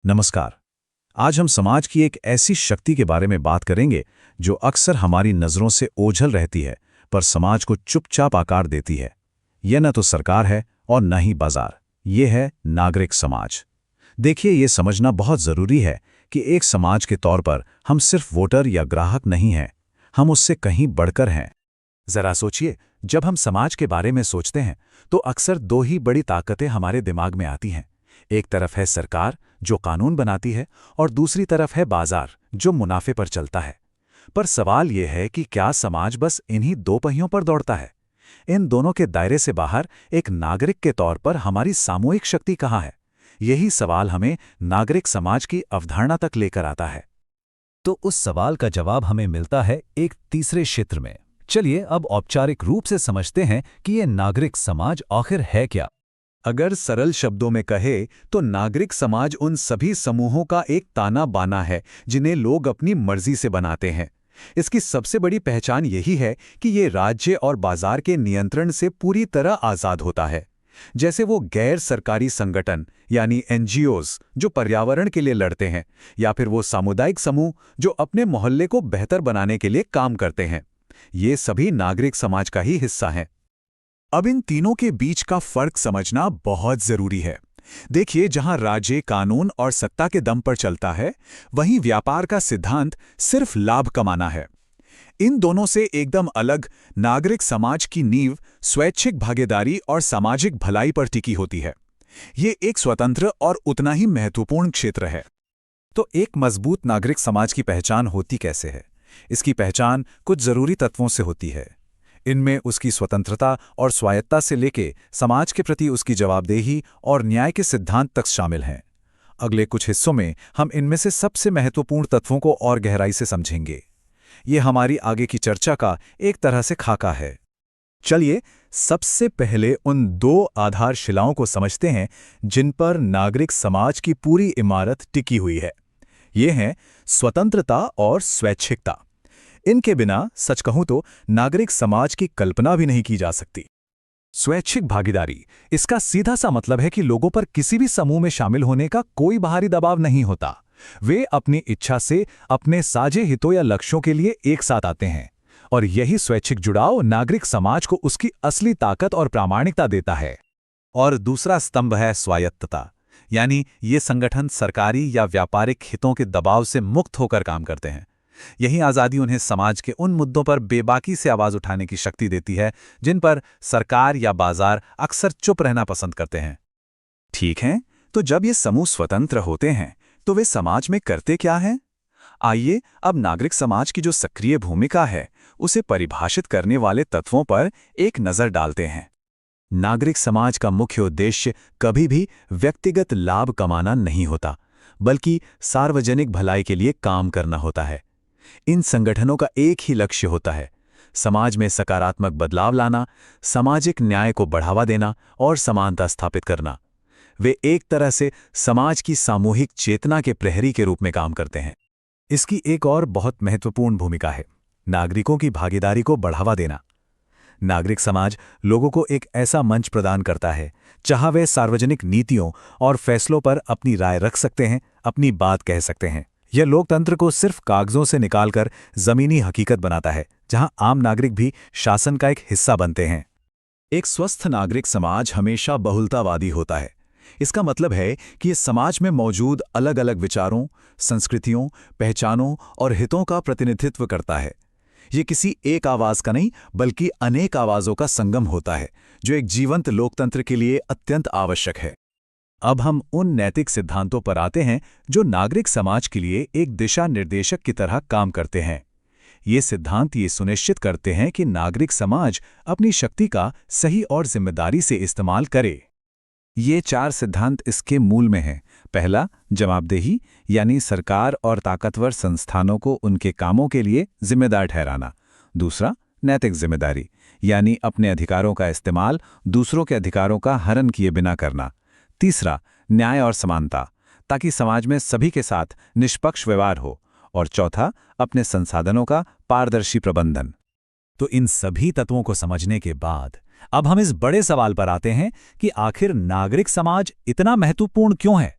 नमस्कार। आज हम समाज की एक ऐसी शक्ति के बारे में बात करेंगे जो अक्सर हमारी नज़रों से ओझल रहती है, पर समाज को चुपचाप आकार देती है। यह न तो सरकार है और न ही बाजार, ये है नागरिक समाज। देखिए, ये समझना बहुत ज़रूरी है कि एक समाज के तौर पर हम सिर्फ वोटर या ग्राहक नहीं हैं, हम उससे कहीं बढ़कर हैं। जरा सोचिए, जब हम समाज के बारे में सोचते हैं तो अक्सर दो ही बड़ी ताकतें हमारे दिमाग में आती हैं। एक तरफ है सरकार जो कानून बनाती है और दूसरी तरफ है बाजार जो मुनाफे पर चलता है। पर सवाल यह है कि क्या समाज बस इन्हीं दो पहियों पर दौड़ता है? इन दोनों के दायरे से बाहर एक नागरिक के तौर पर हमारी सामूहिक शक्ति कहाँ है? यही सवाल हमें नागरिक समाज की अवधारणा तक लेकर आता है। तो उस सवाल का जवाब हमें मिलता है एक तीसरे क्षेत्र में। चलिए अब औपचारिक रूप से समझते हैं कि ये नागरिक समाज आखिर है क्या। अगर सरल शब्दों में कहे तो नागरिक समाज उन सभी समूहों का एक ताना बाना है जिन्हें लोग अपनी मर्जी से बनाते हैं। इसकी सबसे बड़ी पहचान यही है कि ये राज्य और बाजार के नियंत्रण से पूरी तरह आज़ाद होता है। जैसे वो गैर सरकारी संगठन यानी एनजीओज जो पर्यावरण के लिए लड़ते हैं, या फिर वो सामुदायिक समूह जो अपने मोहल्ले को बेहतर बनाने के लिए काम करते हैं, ये सभी नागरिक समाज का ही हिस्सा हैं। अब इन तीनों के बीच का फर्क समझना बहुत जरूरी है। देखिए, जहां राज्य कानून और सत्ता के दम पर चलता है, वहीं व्यापार का सिद्धांत सिर्फ लाभ कमाना है। इन दोनों से एकदम अलग नागरिक समाज की नींव स्वैच्छिक भागीदारी और सामाजिक भलाई पर टिकी होती है। ये एक स्वतंत्र और उतना ही महत्वपूर्ण क्षेत्र है। तो एक मजबूत नागरिक समाज की पहचान होती कैसे है? इसकी पहचान कुछ जरूरी तत्वों से होती है। इनमें उसकी स्वतंत्रता और स्वायत्तता से लेके समाज के प्रति उसकी जवाबदेही और न्याय के सिद्धांत तक शामिल हैं। अगले कुछ हिस्सों में हम इनमें से सबसे महत्वपूर्ण तत्वों को और गहराई से समझेंगे। ये हमारी आगे की चर्चा का एक तरह से खाका है। चलिए सबसे पहले उन दो आधारशिलाओं को समझते हैं जिन पर नागरिक समाज की पूरी इमारत टिकी हुई है। ये हैं स्वतंत्रता और स्वैच्छिकता। इनके बिना सच कहूं तो नागरिक समाज की कल्पना भी नहीं की जा सकती। स्वैच्छिक भागीदारी, इसका सीधा सा मतलब है कि लोगों पर किसी भी समूह में शामिल होने का कोई बाहरी दबाव नहीं होता। वे अपनी इच्छा से अपने साझे हितों या लक्ष्यों के लिए एक साथ आते हैं, और यही स्वैच्छिक जुड़ाव नागरिक समाज को उसकी असली ताकत और प्रामाणिकता देता है। और दूसरा स्तंभ है स्वायत्तता, यानी ये संगठन सरकारी या व्यापारिक हितों के दबाव से मुक्त होकर काम करते हैं। यही आज़ादी उन्हें समाज के उन मुद्दों पर बेबाकी से आवाज़ उठाने की शक्ति देती है जिन पर सरकार या बाजार अक्सर चुप रहना पसंद करते हैं। ठीक है, तो जब ये समूह स्वतंत्र होते हैं तो वे समाज में करते क्या हैं? आइए अब नागरिक समाज की जो सक्रिय भूमिका है उसे परिभाषित करने वाले तत्वों पर एक नज़र डालते हैं। नागरिक समाज का मुख्य उद्देश्य कभी भी व्यक्तिगत लाभ कमाना नहीं होता, बल्कि सार्वजनिक भलाई के लिए काम करना होता है। इन संगठनों का एक ही लक्ष्य होता है, समाज में सकारात्मक बदलाव लाना, सामाजिक न्याय को बढ़ावा देना और समानता स्थापित करना। वे एक तरह से समाज की सामूहिक चेतना के प्रहरी के रूप में काम करते हैं। इसकी एक और बहुत महत्वपूर्ण भूमिका है, नागरिकों की भागीदारी को बढ़ावा देना। नागरिक समाज लोगों को एक ऐसा मंच प्रदान करता है जहां वे सार्वजनिक नीतियों और फैसलों पर अपनी राय रख सकते हैं, अपनी बात कह सकते हैं। यह लोकतंत्र को सिर्फ कागजों से निकालकर जमीनी हकीकत बनाता है, जहां आम नागरिक भी शासन का एक हिस्सा बनते हैं। एक स्वस्थ नागरिक समाज हमेशा बहुलतावादी होता है। इसका मतलब है कि इस समाज में मौजूद अलग अलग विचारों, संस्कृतियों, पहचानों और हितों का प्रतिनिधित्व करता है। ये किसी एक आवाज का नहीं, बल्कि अनेक आवाजों का संगम होता है, जो एक जीवंत लोकतंत्र के लिए अत्यंत आवश्यक है। अब हम उन नैतिक सिद्धांतों पर आते हैं जो नागरिक समाज के लिए एक दिशा निर्देशक की तरह काम करते हैं। ये सिद्धांत ये सुनिश्चित करते हैं कि नागरिक समाज अपनी शक्ति का सही और जिम्मेदारी से इस्तेमाल करे। ये 4 सिद्धांत इसके मूल में हैं। पहला, जवाबदेही, यानी सरकार और ताकतवर संस्थानों को उनके कामों के लिए जिम्मेदार ठहराना। दूसरा, नैतिक जिम्मेदारी, यानी अपने अधिकारों का इस्तेमाल दूसरों के अधिकारों का हनन किए बिना करना। तीसरा, न्याय और समानता, ताकि समाज में सभी के साथ निष्पक्ष व्यवहार हो। और चौथा, अपने संसाधनों का पारदर्शी प्रबंधन। तो इन सभी तत्वों को समझने के बाद अब हम इस बड़े सवाल पर आते हैं कि आखिर नागरिक समाज इतना महत्वपूर्ण क्यों है?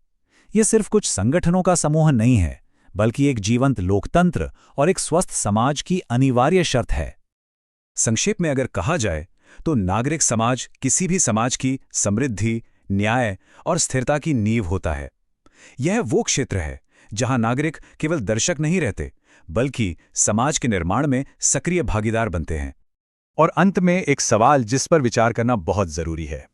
ये सिर्फ कुछ संगठनों का समूह नहीं है, बल्कि एक जीवंत लोकतंत्र और एक स्वस्थ समाज की अनिवार्य शर्त है। संक्षेप में अगर कहा जाए तो नागरिक समाज किसी भी समाज की समृद्धि, न्याय और स्थिरता की नींव होता है। यह वो क्षेत्र है जहां नागरिक केवल दर्शक नहीं रहते, बल्कि समाज के निर्माण में सक्रिय भागीदार बनते हैं। और अंत में एक सवाल जिस पर विचार करना बहुत जरूरी है।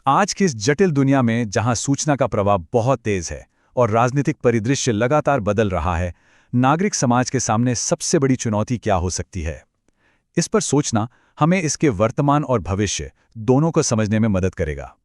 आज की इस जटिल दुनिया में जहां सूचना का प्रवाह बहुत तेज है और राजनीतिक परिदृश्य लगातार बदल रहा है, नागरिक समाज के सामने सबसे बड़ी चुनौती क्या हो सकती है? इस पर सोचना हमें इसके वर्तमान और भविष्य दोनों को समझने में मदद करेगा।